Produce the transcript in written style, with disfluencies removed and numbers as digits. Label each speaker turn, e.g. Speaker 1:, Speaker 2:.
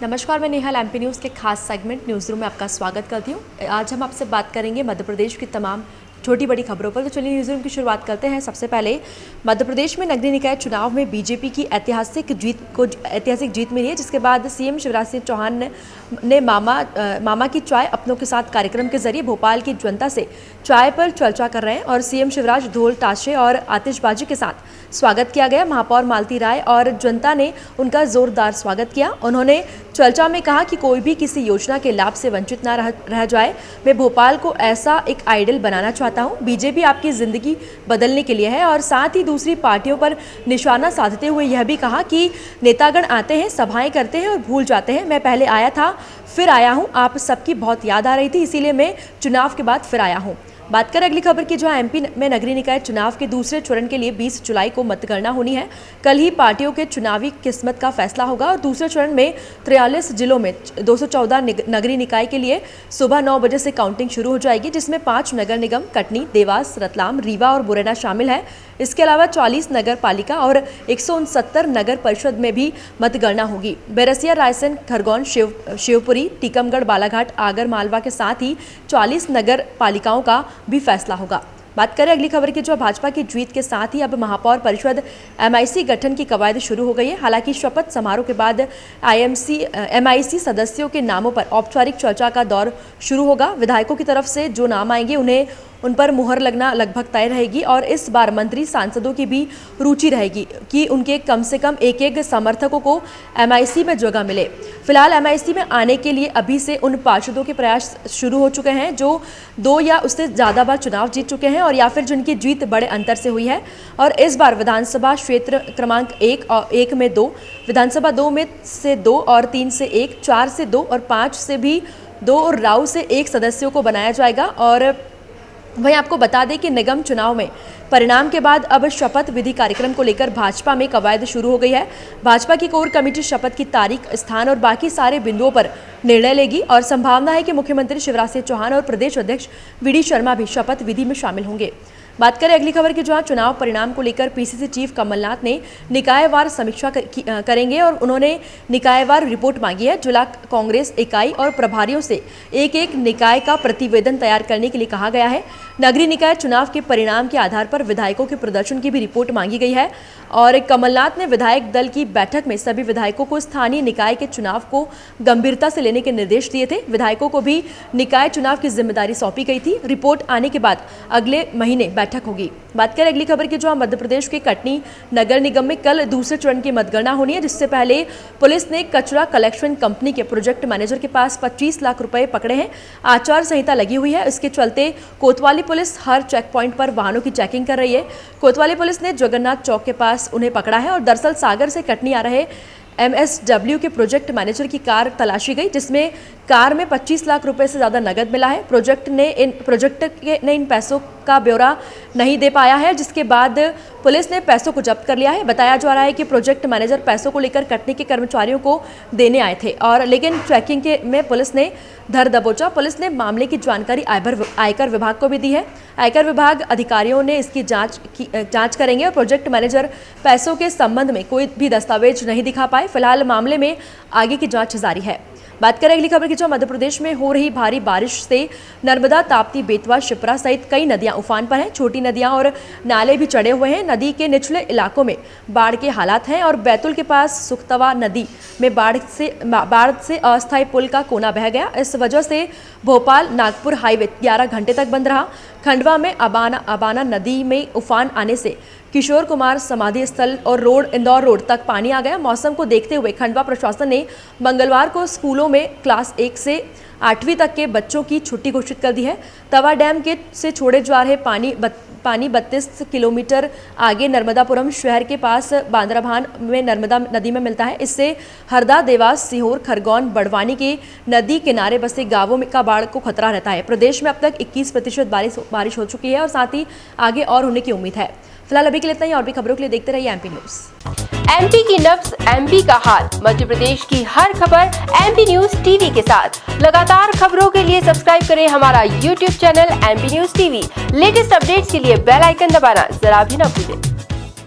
Speaker 1: नमस्कार, मैं Neha MP news के खास सेगमेंट न्यूज़ रूम में आपका स्वागत करती हूँ। आज हम आपसे बात करेंगे मध्य प्रदेश की तमाम छोटी बड़ी खबरों पर। तो चलिए न्यूज़ रूम की शुरुआत करते हैं। सबसे पहले मध्य प्रदेश में नगरीय निकाय चुनाव में बीजेपी की ऐतिहासिक जीत मिली है, जिसके बाद सीएम शिवराज सिंह चौहान ने मामा की चाय अपनों के साथ कार्यक्रम के जरिए भोपाल की जनता से चाय पर चर्चा कर रहे हैं। और सीएम शिवराज ढोल ताशे और आतिशबाजी के साथ स्वागत किया गया। महापौर मालती राय और जनता ने उनका जोरदार स्वागत किया। उन्होंने चर्चा में कहा कि कोई भी किसी योजना के लाभ से वंचित ना रह जाए। मैं भोपाल को ऐसा एक आइडियल बनाना चाहता हूं। बीजेपी आपकी जिंदगी बदलने के लिए है। और साथ ही दूसरी पार्टियों पर निशाना साधते हुए यह भी कहा कि नेतागण आते हैं, सभाएं करते हैं और भूल जाते हैं। मैं पहले आया था, फिर आया हूं। आप सबकी बहुत याद आ रही थी, इसीलिए मैं चुनाव के बाद फिर आया हूं। बात करें अगली खबर की, जो एमपी में नगरीय निकाय चुनाव के दूसरे चरण के लिए 20 जुलाई को मतगणना होनी है। कल ही पार्टियों के चुनावी किस्मत का फैसला होगा और दूसरे चरण में 43 जिलों में 214 नगरीय निकाय के लिए सुबह 9 बजे से काउंटिंग शुरू हो जाएगी, जिसमें 5 नगर निगम कटनी, देवास, रतलाम, रीवा और मुरैना शामिल है। इसके अलावा 40 नगर पालिका और 169 नगर परिषद में भी मतगणना होगी। बैरसिया, रायसेन, खरगोन, शिवपुरी, टीकमगढ़, बालाघाट, आगर मालवा के साथ ही 40 नगर पालिकाओं का भी फैसला होगा। बात करें अगली खबर की, जो भाजपा की जीत के साथ ही अब महापौर परिषद एमआईसी गठन की कवायद शुरू हो गई है। हालांकि शपथ समारोह के बाद एमआईसी सदस्यों के नामों पर औपचारिक चर्चा का दौर शुरू होगा। विधायकों की तरफ से जो नाम आएंगे उन पर मुहर लगना लगभग तय रहेगी। और इस बार मंत्री सांसदों की भी रुचि रहेगी कि उनके कम से कम एक समर्थकों को एमआईसी में जगह मिले। फिलहाल एमआईसी में आने के लिए अभी से उन पार्षदों के प्रयास शुरू हो चुके हैं जो 2 या उससे ज़्यादा बार चुनाव जीत चुके हैं और या फिर जिनकी जीत बड़े अंतर से हुई है। और इस बार विधानसभा क्षेत्र क्रमांक 1 में 2, विधानसभा 2 में से 2 और 3 से 1, 4 से 2 और 5 से भी 2 और राव से 1 सदस्यों को बनाया जाएगा। और वहीं आपको बता दें कि निगम चुनाव में परिणाम के बाद अब शपथ विधि कार्यक्रम को लेकर भाजपा में कवायद शुरू हो गई है। भाजपा की कोर कमेटी शपथ की तारीख, स्थान और बाकी सारे बिंदुओं पर निर्णय लेगी और संभावना है कि मुख्यमंत्री शिवराज सिंह चौहान और प्रदेश अध्यक्ष वीडी शर्मा भी शपथ विधि में शामिल होंगे। बात करें अगली खबर की, जहां चुनाव परिणाम को लेकर पीसीसी चीफ कमलनाथ ने निकायवार समीक्षा करेंगे और उन्होंने निकायवार रिपोर्ट मांगी है। जिला कांग्रेस इकाई और प्रभारियों से एक निकाय का प्रतिवेदन तैयार करने के लिए कहा गया है। नगरीय निकाय चुनाव के परिणाम के आधार पर विधायकों के प्रदर्शन की भी रिपोर्ट मांगी गई है। और कमलनाथ ने विधायक दल की बैठक में सभी विधायकों को स्थानीय निकाय के चुनाव को गंभीरता से लेने के निर्देश दिए थे। विधायकों को भी निकाय चुनाव की जिम्मेदारी सौंपी गई थी। रिपोर्ट आने के बाद अगले महीने बैठक होगी। बात करें अगली खबर की, जो मध्य प्रदेश के कटनी नगर निगम में कल दूसरे चरण की मतगणना होनी है, जिससे पहले पुलिस ने कचरा कलेक्शन कंपनी के प्रोजेक्ट मैनेजर के पास 25 लाख रुपए पकड़े हैं। आचार संहिता लगी हुई है। इसके चलते कोतवाली पुलिस हर चेक पॉइंट पर वाहनों की चेकिंग कर रही है। कोतवाली पुलिस ने जगन्नाथ चौक के पास उन्हें पकड़ा है। और दरअसल सागर से कटनी आ रहे MSW के प्रोजेक्ट मैनेजर की कार तलाशी गई, जिसमें कार में 25 लाख रुपए से ज़्यादा नगद मिला है। प्रोजेक्ट ने इन पैसों का ब्यौरा नहीं दे पाया है, जिसके बाद पुलिस ने पैसों को जब्त कर लिया है। बताया जा रहा है कि प्रोजेक्ट मैनेजर पैसों को लेकर कटनी के कर्मचारियों को देने आए थे और लेकिन ट्रैकिंग में पुलिस ने धर दबोचा। पुलिस ने मामले की जानकारी आयकर विभाग को भी दी है। आयकर विभाग अधिकारियों ने इसकी जांच करेंगे और प्रोजेक्ट मैनेजर पैसों के संबंध में कोई भी दस्तावेज नहीं दिखा पाए। फिलहाल मामले में आगे की जांच जारी है। बात करें अगली खबर की, जो मध्य प्रदेश में हो रही भारी बारिश से नर्मदा, ताप्ती, बेतवा, शिप्रा सहित कई नदियां उफान पर हैं। छोटी नदियां और नाले भी चढ़े हुए हैं। नदी के निचले इलाकों में बाढ़ के हालात हैं और बैतुल के पास सुखतवा नदी में बाढ़ से अस्थायी पुल का कोना बह गया। इस वजह से भोपाल नागपुर हाईवे 11 घंटे तक बंद रहा। खंडवा में अबाना नदी में उफान आने से किशोर कुमार समाधि स्थल और इंदौर रोड तक पानी आ गया। मौसम को देखते हुए खंडवा प्रशासन ने मंगलवार को स्कूलों में क्लास 1 से 8वीं तक के बच्चों की छुट्टी घोषित कर दी है। तवा डैम से छोड़े जा रहे पानी 32 किलोमीटर आगे नर्मदापुरम शहर के पास बांद्राभान में नर्मदा नदी में मिलता है। इससे हरदा, देवास, सीहोर, खरगोन, बड़वानी के नदी किनारे बसे गांवों में का बाढ़ को खतरा रहता है। प्रदेश में अब तक 21% बारिश हो चुकी है और साथ ही आगे और होने की उम्मीद है। फिलहाल अभी के लिए इतना ही। और भी खबरों के लिए देखते रहिए एमपी न्यूज।
Speaker 2: एमपी की नब्ज, एमपी का हाल, मध्य प्रदेश की हर खबर एमपी न्यूज टीवी के साथ। लगातार खबरों के लिए सब्सक्राइब करें हमारा YouTube channel MP news TV. Latest updates के लिए बेल आइकन दबाना जरा भी न भूलें।